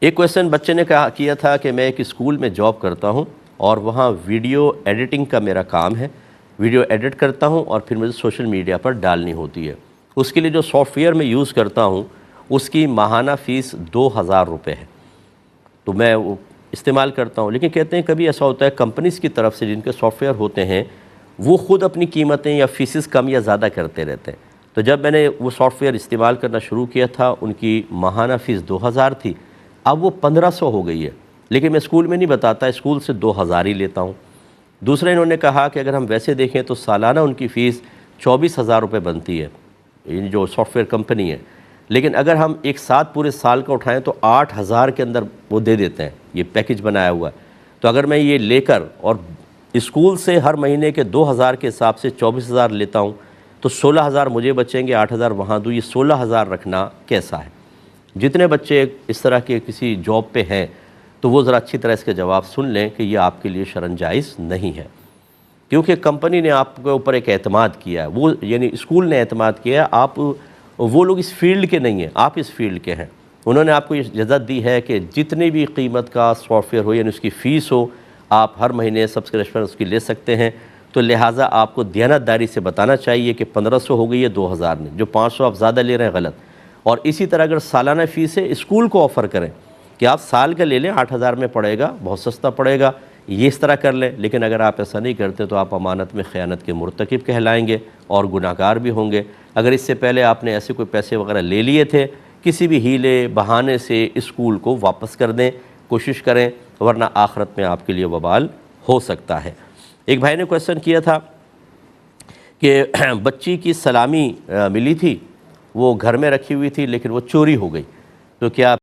एक क्वेश्चन बच्चे ने कहा किया था कि मैं एक स्कूल में जॉब करता हूं और वहां वीडियो एडिटिंग का मेरा काम है। वीडियो एडिट करता हूं और फिर मुझे सोशल मीडिया पर डालनी होती है। उसके लिए जो सॉफ्टवेयर मैं यूज़ करता हूं उसकी माहाना फ़ीस 2000 रुपये है। तो मैं वो इस्तेमाल करता हूं, लेकिन कहते हैं कभी ऐसा होता है कंपनीज़ की तरफ से जिनके सॉफ्टवेयर होते हैं वो ख़ुद अपनी कीमतें या फ़ीसेस कम या ज़्यादा करते रहते हैं। तो जब मैंने वो सॉफ्टवेयर इस्तेमाल करना शुरू किया था उनकी माहाना फ़ीस 2000 थी, अब वो 1500 हो गई है। लेकिन मैं स्कूल में नहीं बताता, स्कूल से 2000 ही लेता हूँ। दूसरा इन्होंने कहा कि अगर हम वैसे देखें तो सालाना उनकी फ़ीस 24,000 रुपये बनती है, ये जो सॉफ्टवेयर कंपनी है। लेकिन अगर हम एक साथ पूरे साल का उठाएं तो 8000 के अंदर वो दे देते हैं, ये पैकेज बनाया हुआ है। तो अगर मैं ये लेकर और स्कूल से हर महीने के 2000 के हिसाब से 24,000 लेता हूँ तो 16,000 मुझे बचेंगे, 8000 वहाँ दूँ, ये 16,000 रखना कैसा है? जितने बच्चे इस तरह के किसी जॉब पे हैं तो वो ज़रा अच्छी तरह इसके जवाब सुन लें कि ये आपके लिए शरन जायज़ नहीं है, क्योंकि कंपनी ने आपके ऊपर एक एतमाद किया है, वो यानी स्कूल ने एतमाद किया है। आप वो लोग इस फील्ड के नहीं हैं, आप इस फील्ड के हैं। उन्होंने आपको ये इजाज़त दी है कि जितनी भी कीमत का सॉफ्टवेयर हो यानी उसकी फ़ीस हो, आप हर महीने सब्सक्रिप्शन उसकी ले सकते हैं। तो लिहाजा आपको दयानतदारी से बताना चाहिए कि 1500 हो गई है, 2000 नहीं, जो 500 आप ज़्यादा ले रहे हैं गलत। और इसी तरह अगर सालाना फ़ीस है, स्कूल को ऑफ़र करें कि आप साल का ले लें, 8000 में पड़ेगा, बहुत सस्ता पड़ेगा, ये इस तरह कर लें। लेकिन अगर आप ऐसा नहीं करते तो आप अमानत में ख़यानत के मुर्तकिब कहलाएंगे और गुनाहगार भी होंगे। अगर इससे पहले आपने ऐसे कोई पैसे वगैरह ले लिए थे, किसी भी हीले बहाने से स्कूल को वापस कर दें, कोशिश करें, वरना आखिरत में आपके लिए वबाल हो सकता है। एक भाई ने क्वेश्चन किया था कि बच्ची की सलामी मिली थी, वो घर में रखी हुई थी लेकिन वो चोरी हो गई, तो क्या